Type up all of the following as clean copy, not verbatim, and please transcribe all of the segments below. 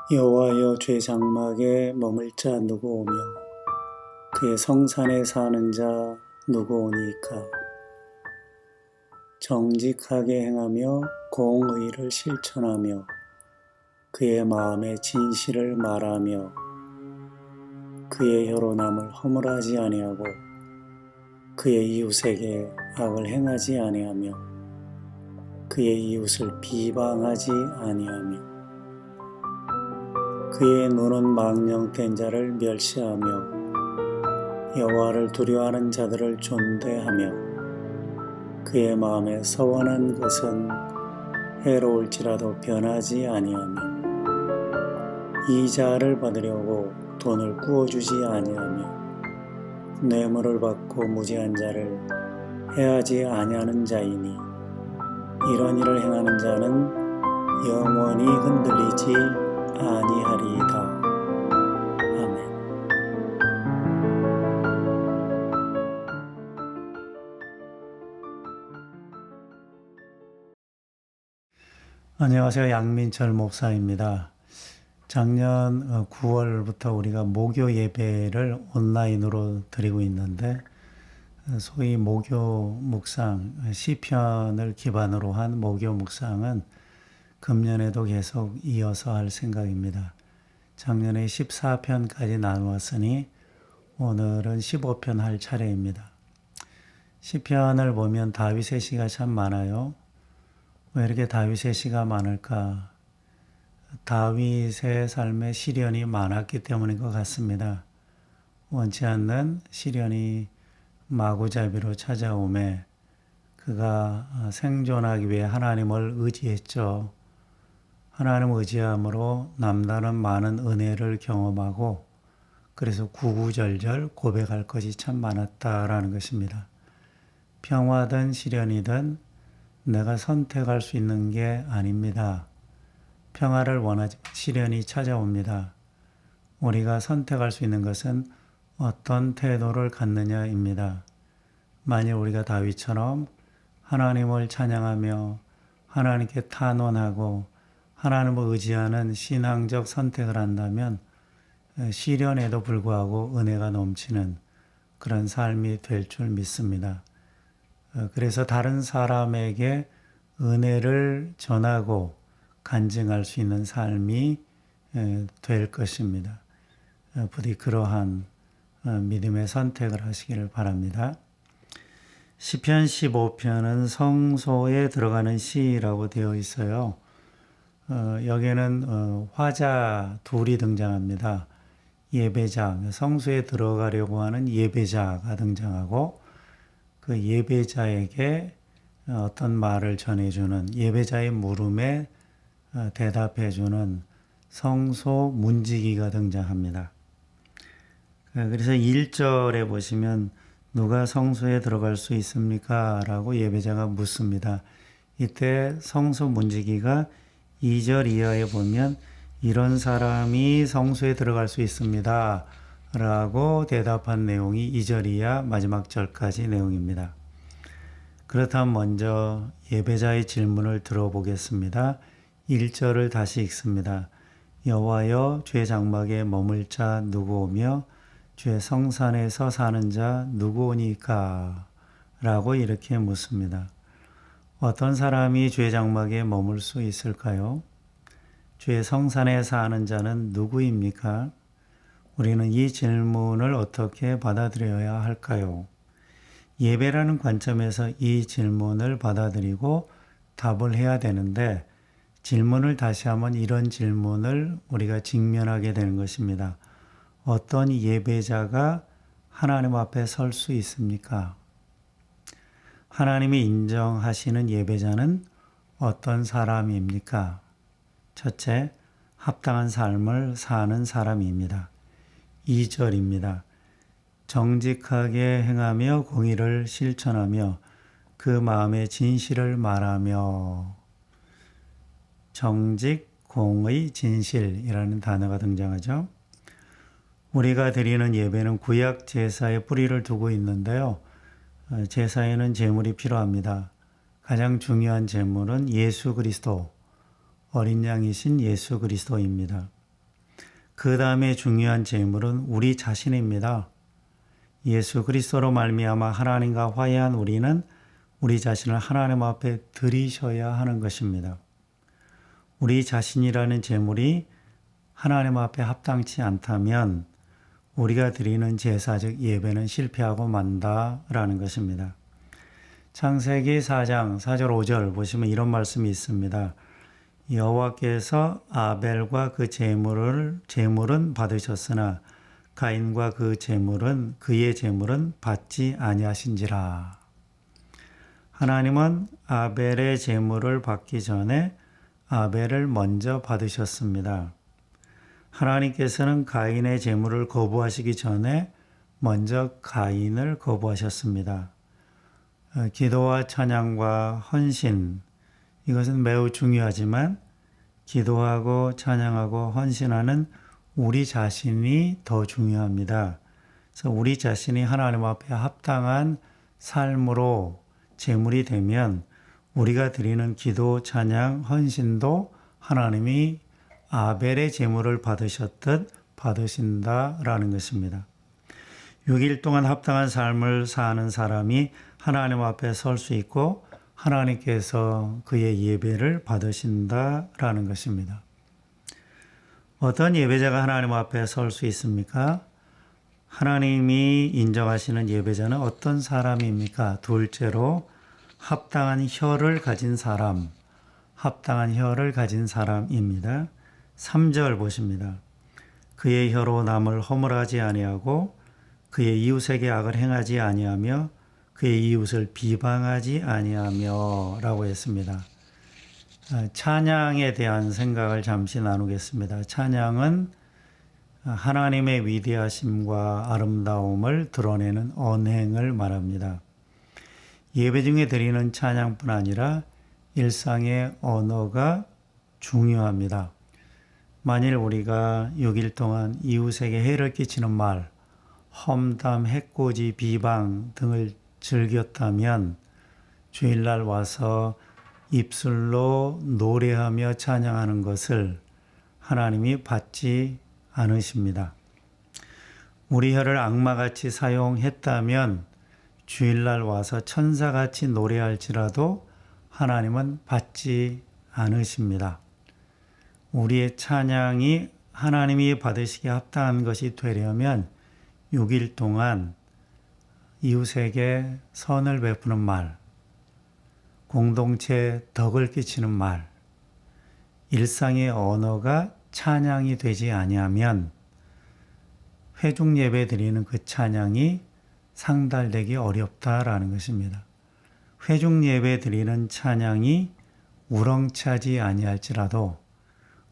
여호와여, 죄 장막에 머물 자 누구 오며 그의 성산에 사는 자 누구 오니까. 정직하게 행하며 공의를 실천하며 그의 마음에 진실을 말하며 그의 혀로 남을 허물하지 아니하고 그의 이웃에게 악을 행하지 아니하며 그의 이웃을 비방하지 아니하며 그의 눈은 망령된 자를 멸시하며 여호와를 두려워하는 자들을 존대하며 그의 마음에 서원한 것은 해로울지라도 변하지 아니하며 이자를 받으려고 돈을 꾸어주지 아니하며 뇌물을 받고 무지한 자를 해하지 아니하는 자이니 이런 일을 행하는 자는 영원히 흔들리지 아니하리이다. 아멘. 안녕하세요. 양민철 목사입니다. 작년 9월부터 우리가 목요 예배를 온라인으로 드리고 있는데 소위 목요 묵상, 시편을 기반으로 한 목요 묵상은 금년에도 계속 이어서 할 생각입니다. 작년에 14편까지 나누었으니 오늘은 15편 할 차례입니다. 시편을 보면 다윗의 시가 참 많아요. 왜 이렇게 다윗의 시가 많을까? 다윗의 삶에 시련이 많았기 때문인 것 같습니다. 원치 않는 시련이 마구잡이로 찾아오매 그가 생존하기 위해 하나님을 의지했죠. 하나님을 의지함으로 남다른 많은 은혜를 경험하고 그래서 구구절절 고백할 것이 참 많았다라는 것입니다. 평화든 시련이든 내가 선택할 수 있는 게 아닙니다. 평화를 원하지 시련이 찾아옵니다. 우리가 선택할 수 있는 것은 어떤 태도를 갖느냐입니다. 만일 우리가 다윗처럼 하나님을 찬양하며 하나님께 탄원하고 하나님을 의지하는 신앙적 선택을 한다면 시련에도 불구하고 은혜가 넘치는 그런 삶이 될 줄 믿습니다. 그래서 다른 사람에게 은혜를 전하고 간증할 수 있는 삶이 될 것입니다. 부디 그러한 믿음의 선택을 하시기를 바랍니다. 시편 15편은 성소에 들어가는 시라고 되어 있어요. 여기에는 화자 둘이 등장합니다. 예배자, 성소에 들어가려고 하는 예배자가 등장하고 그 예배자에게 어떤 말을 전해주는 예배자의 물음에 대답해주는 성소 문지기가 등장합니다. 그래서 1절에 보시면 누가 성소에 들어갈 수 있습니까? 라고 예배자가 묻습니다. 이때 성소 문지기가 2절 이하에 보면 이런 사람이 성소에 들어갈 수 있습니다. 라고 대답한 내용이 2절 이하 마지막 절까지 내용입니다. 그렇다면 먼저 예배자의 질문을 들어보겠습니다. 1절을 다시 읽습니다. 여호와여, 죄 장막에 머물 자 누구 오며 죄 성산에서 사는 자 누구 오니까? 라고 이렇게 묻습니다. 어떤 사람이 죄 장막에 머물 수 있을까요? 죄 성산에 사는 자는 누구입니까? 우리는 이 질문을 어떻게 받아들여야 할까요? 예배라는 관점에서 이 질문을 받아들이고 답을 해야 되는데 질문을 다시 하면 이런 질문을 우리가 직면하게 되는 것입니다. 어떤 예배자가 하나님 앞에 설 수 있습니까? 하나님이 인정하시는 예배자는 어떤 사람입니까? 첫째, 합당한 삶을 사는 사람입니다. 2절입니다. 정직하게 행하며 공의를 실천하며 그 마음의 진실을 말하며 정직, 공의, 진실이라는 단어가 등장하죠. 우리가 드리는 예배는 구약 제사에 뿌리를 두고 있는데요. 제사에는 제물이 필요합니다. 가장 중요한 제물은 예수 그리스도, 어린 양이신 예수 그리스도입니다. 그 다음에 중요한 제물은 우리 자신입니다. 예수 그리스도로 말미암아 하나님과 화해한 우리는 우리 자신을 하나님 앞에 드리셔야 하는 것입니다. 우리 자신이라는 제물이 하나님 앞에 합당치 않다면 우리가 드리는 제사적 예배는 실패하고 만다라는 것입니다. 창세기 4장 4절 5절 보시면 이런 말씀이 있습니다. 여호와께서 아벨과 그 제물은 받으셨으나 가인과 그의 제물은 받지 아니하신지라. 하나님은 아벨의 제물을 받기 전에 아벨을 먼저 받으셨습니다. 하나님께서는 가인의 제물을 거부하시기 전에 먼저 가인을 거부하셨습니다. 기도와 찬양과 헌신, 이것은 매우 중요하지만 기도하고 찬양하고 헌신하는 우리 자신이 더 중요합니다. 그래서 우리 자신이 하나님 앞에 합당한 삶으로 제물이 되면 우리가 드리는 기도, 찬양, 헌신도 하나님이 아벨의 제물을 받으셨듯 받으신다라는 것입니다. 6일 동안 합당한 삶을 사는 사람이 하나님 앞에 설 수 있고 하나님께서 그의 예배를 받으신다라는 것입니다. 어떤 예배자가 하나님 앞에 설 수 있습니까? 하나님이 인정하시는 예배자는 어떤 사람입니까? 둘째로 합당한 혀를 가진 사람, 합당한 혀를 가진 사람입니다. 3절 보십니다. 그의 혀로 남을 허물하지 아니하고 그의 이웃에게 악을 행하지 아니하며 그의 이웃을 비방하지 아니하며 라고 했습니다. 찬양에 대한 생각을 잠시 나누겠습니다. 찬양은 하나님의 위대하심과 아름다움을 드러내는 언행을 말합니다. 예배 중에 드리는 찬양뿐 아니라 일상의 언어가 중요합니다. 만일 우리가 6일 동안 이웃에게 해를 끼치는 말, 험담, 해코지, 비방 등을 즐겼다면 주일날 와서 입술로 노래하며 찬양하는 것을 하나님이 받지 않으십니다. 우리 혀를 악마같이 사용했다면 주일날 와서 천사같이 노래할지라도 하나님은 받지 않으십니다. 우리의 찬양이 하나님이 받으시기에 합당한 것이 되려면 6일 동안 이웃에게 선을 베푸는 말, 공동체에 덕을 끼치는 말, 일상의 언어가 찬양이 되지 아니하면 회중 예배 드리는 그 찬양이 상달되기 어렵다라는 것입니다. 회중 예배 드리는 찬양이 우렁차지 아니할지라도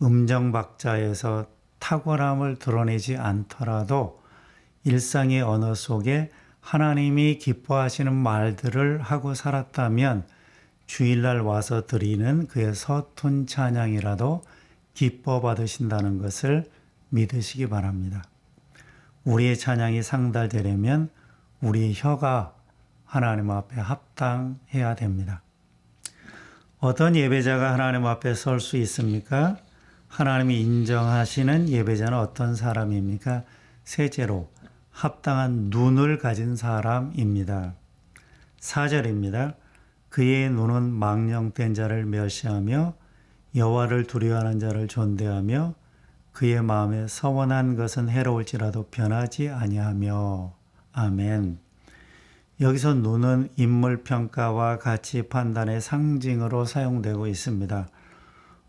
음정 박자에서 탁월함을 드러내지 않더라도 일상의 언어 속에 하나님이 기뻐하시는 말들을 하고 살았다면 주일날 와서 드리는 그의 서툰 찬양이라도 기뻐 받으신다는 것을 믿으시기 바랍니다. 우리의 찬양이 상달되려면 우리의 혀가 하나님 앞에 합당해야 됩니다. 어떤 예배자가 하나님 앞에 설 수 있습니까? 하나님이 인정하시는 예배자는 어떤 사람입니까? 셋째로 합당한 눈을 가진 사람입니다. 4절입니다. 그의 눈은 망령된 자를 멸시하며 여호와를 두려워하는 자를 존대하며 그의 마음에 서원한 것은 해로울지라도 변하지 아니하며. 아멘. 여기서 눈은 인물 평가와 가치 판단의 상징으로 사용되고 있습니다.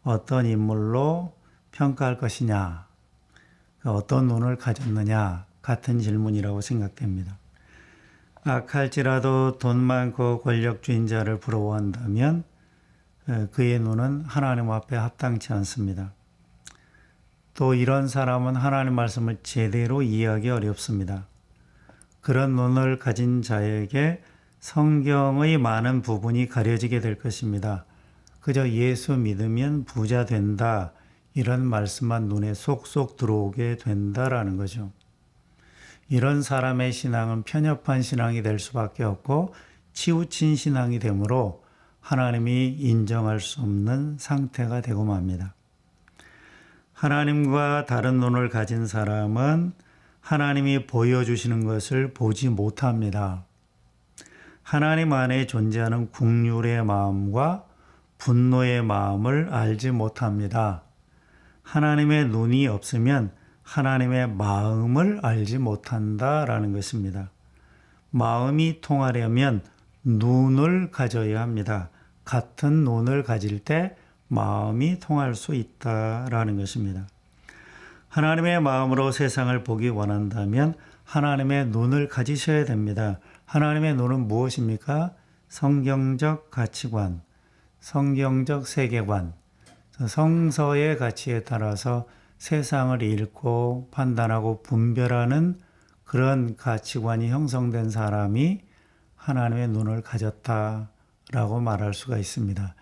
어떤 인물로 평가할 것이냐, 어떤 눈을 가졌느냐 같은 질문이라고 생각됩니다. 악할지라도 돈 많고 권력주인 자를 부러워한다면 그의 눈은 하나님 앞에 합당치 않습니다. 또 이런 사람은 하나님 말씀을 제대로 이해하기 어렵습니다. 그런 눈을 가진 자에게 성경의 많은 부분이 가려지게 될 것입니다. 그저 예수 믿으면 부자 된다, 이런 말씀만 눈에 쏙쏙 들어오게 된다라는 거죠. 이런 사람의 신앙은 편협한 신앙이 될 수밖에 없고 치우친 신앙이 되므로 하나님이 인정할 수 없는 상태가 되고 맙니다. 하나님과 다른 눈을 가진 사람은 하나님이 보여주시는 것을 보지 못합니다. 하나님 안에 존재하는 국률의 마음과 분노의 마음을 알지 못합니다. 하나님의 눈이 없으면 하나님의 마음을 알지 못한다라는 것입니다. 마음이 통하려면 눈을 가져야 합니다. 같은 눈을 가질 때 마음이 통할 수 있다라는 것입니다. 하나님의 마음으로 세상을 보기 원한다면 하나님의 눈을 가지셔야 됩니다. 하나님의 눈은 무엇입니까? 성경적 가치관, 성경적 세계관, 성서의 가치에 따라서 세상을 읽고 판단하고 분별하는 그런 가치관이 형성된 사람이 하나님의 눈을 가졌다라고 말할 수가 있습니다.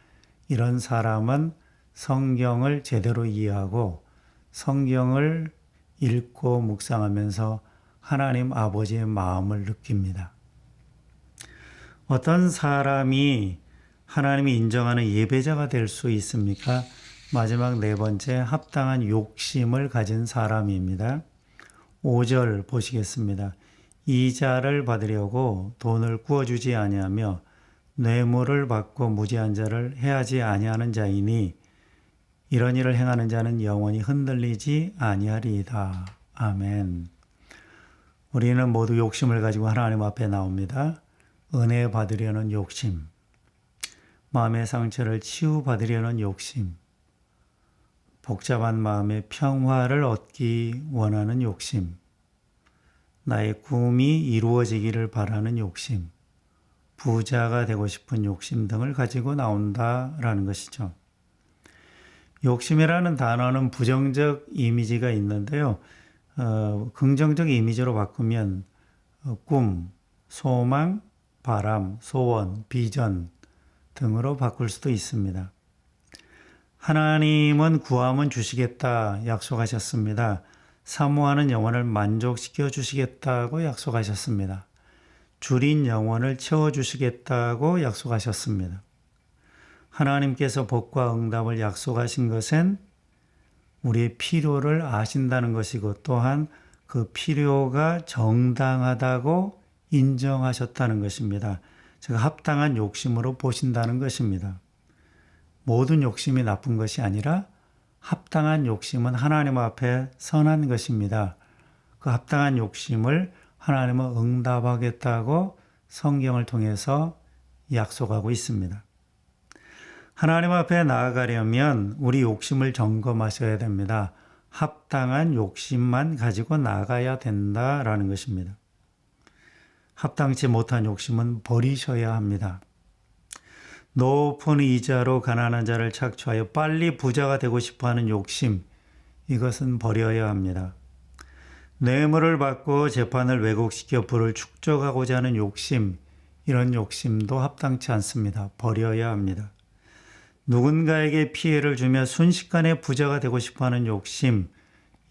이런 사람은 성경을 제대로 이해하고 성경을 읽고 묵상하면서 하나님 아버지의 마음을 느낍니다. 어떤 사람이 하나님이 인정하는 예배자가 될 수 있습니까? 마지막 네 번째, 합당한 욕심을 가진 사람입니다. 5절 보시겠습니다. 이자를 받으려고 돈을 구워주지 아니하며 뇌물을 받고 무지한 자를 해하지 아니하는 자이니 이런 일을 행하는 자는 영원히 흔들리지 아니하리이다. 아멘. 우리는 모두 욕심을 가지고 하나님 앞에 나옵니다. 은혜 받으려는 욕심, 마음의 상처를 치유받으려는 욕심, 복잡한 마음의 평화를 얻기 원하는 욕심, 나의 꿈이 이루어지기를 바라는 욕심, 부자가 되고 싶은 욕심 등을 가지고 나온다라는 것이죠. 욕심이라는 단어는 부정적 이미지가 있는데요. 긍정적 이미지로 바꾸면 꿈, 소망, 바람, 소원, 비전 등으로 바꿀 수도 있습니다. 하나님은 구하면 주시겠다 약속하셨습니다. 사모하는 영혼을 만족시켜 주시겠다고 약속하셨습니다. 줄인 영혼을 채워주시겠다고 약속하셨습니다. 하나님께서 복과 응답을 약속하신 것은 우리의 필요를 아신다는 것이고 또한 그 필요가 정당하다고 인정하셨다는 것입니다. 즉 합당한 욕심으로 보신다는 것입니다. 모든 욕심이 나쁜 것이 아니라 합당한 욕심은 하나님 앞에 선한 것입니다. 그 합당한 욕심을 하나님은 응답하겠다고 성경을 통해서 약속하고 있습니다. 하나님 앞에 나아가려면 우리 욕심을 점검하셔야 됩니다. 합당한 욕심만 가지고 나가야 된다라는 것입니다. 합당치 못한 욕심은 버리셔야 합니다. 높은 이자로 가난한 자를 착취하여 빨리 부자가 되고 싶어하는 욕심, 이것은 버려야 합니다. 뇌물을 받고 재판을 왜곡시켜 부를 축적하고자 하는 욕심, 이런 욕심도 합당치 않습니다. 버려야 합니다. 누군가에게 피해를 주며 순식간에 부자가 되고 싶어하는 욕심,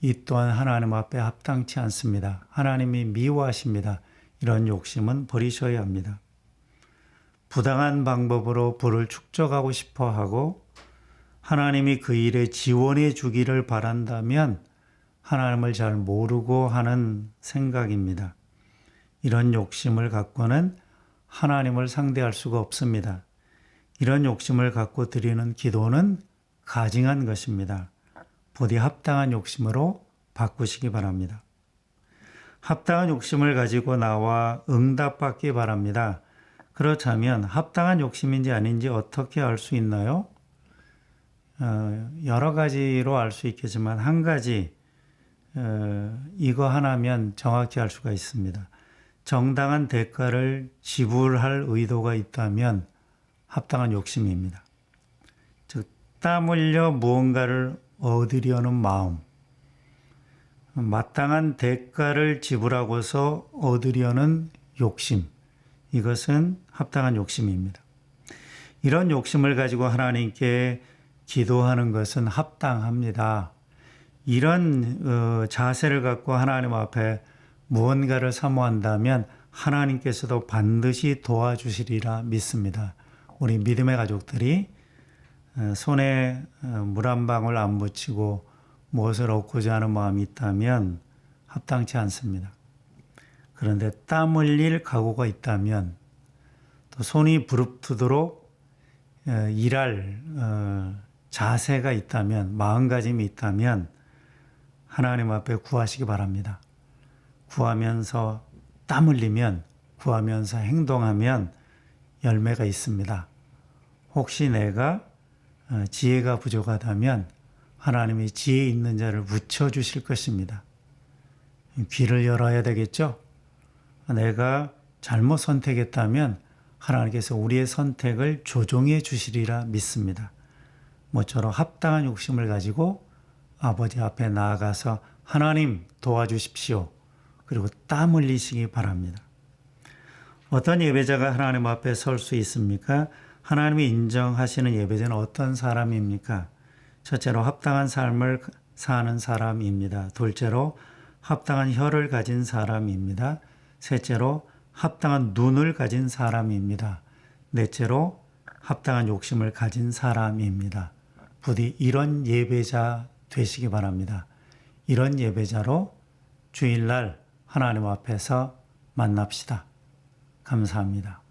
이 또한 하나님 앞에 합당치 않습니다. 하나님이 미워하십니다. 이런 욕심은 버리셔야 합니다. 부당한 방법으로 부를 축적하고 싶어 하고 하나님이 그 일에 지원해 주기를 바란다면 하나님을 잘 모르고 하는 생각입니다. 이런 욕심을 갖고는 하나님을 상대할 수가 없습니다. 이런 욕심을 갖고 드리는 기도는 가증한 것입니다. 부디 합당한 욕심으로 바꾸시기 바랍니다. 합당한 욕심을 가지고 나와 응답받기 바랍니다. 그렇다면 합당한 욕심인지 아닌지 어떻게 알 수 있나요? 여러 가지로 알 수 있겠지만 한 가지 이거 하나면 정확히 알 수가 있습니다. 정당한 대가를 지불할 의도가 있다면 합당한 욕심입니다. 즉, 땀 흘려 무언가를 얻으려는 마음, 마땅한 대가를 지불하고서 얻으려는 욕심, 이것은 합당한 욕심입니다. 이런 욕심을 가지고 하나님께 기도하는 것은 합당합니다. 이런 자세를 갖고 하나님 앞에 무언가를 사모한다면 하나님께서도 반드시 도와주시리라 믿습니다. 우리 믿음의 가족들이 손에 물 한 방울 안 묻히고 무엇을 얻고자 하는 마음이 있다면 합당치 않습니다. 그런데 땀 흘릴 각오가 있다면 또 손이 부릅뜨도록 일할 자세가 있다면 마음가짐이 있다면 하나님 앞에 구하시기 바랍니다. 구하면서 땀 흘리면 구하면서 행동하면 열매가 있습니다. 혹시 내가 지혜가 부족하다면 하나님이 지혜 있는 자를 붙여주실 것입니다. 귀를 열어야 되겠죠? 내가 잘못 선택했다면 하나님께서 우리의 선택을 조종해 주시리라 믿습니다. 모처럼 합당한 욕심을 가지고 아버지 앞에 나아가서 하나님 도와주십시오. 그리고 땀 흘리시기 바랍니다. 어떤 예배자가 하나님 앞에 설 수 있습니까? 하나님이 인정하시는 예배자는 어떤 사람입니까? 첫째로 합당한 삶을 사는 사람입니다. 둘째로 합당한 혀를 가진 사람입니다. 셋째로 합당한 눈을 가진 사람입니다. 넷째로 합당한 욕심을 가진 사람입니다. 부디 이런 예배자 되시기 바랍니다. 이런 예배자로 주일날 하나님 앞에서 만납시다. 감사합니다.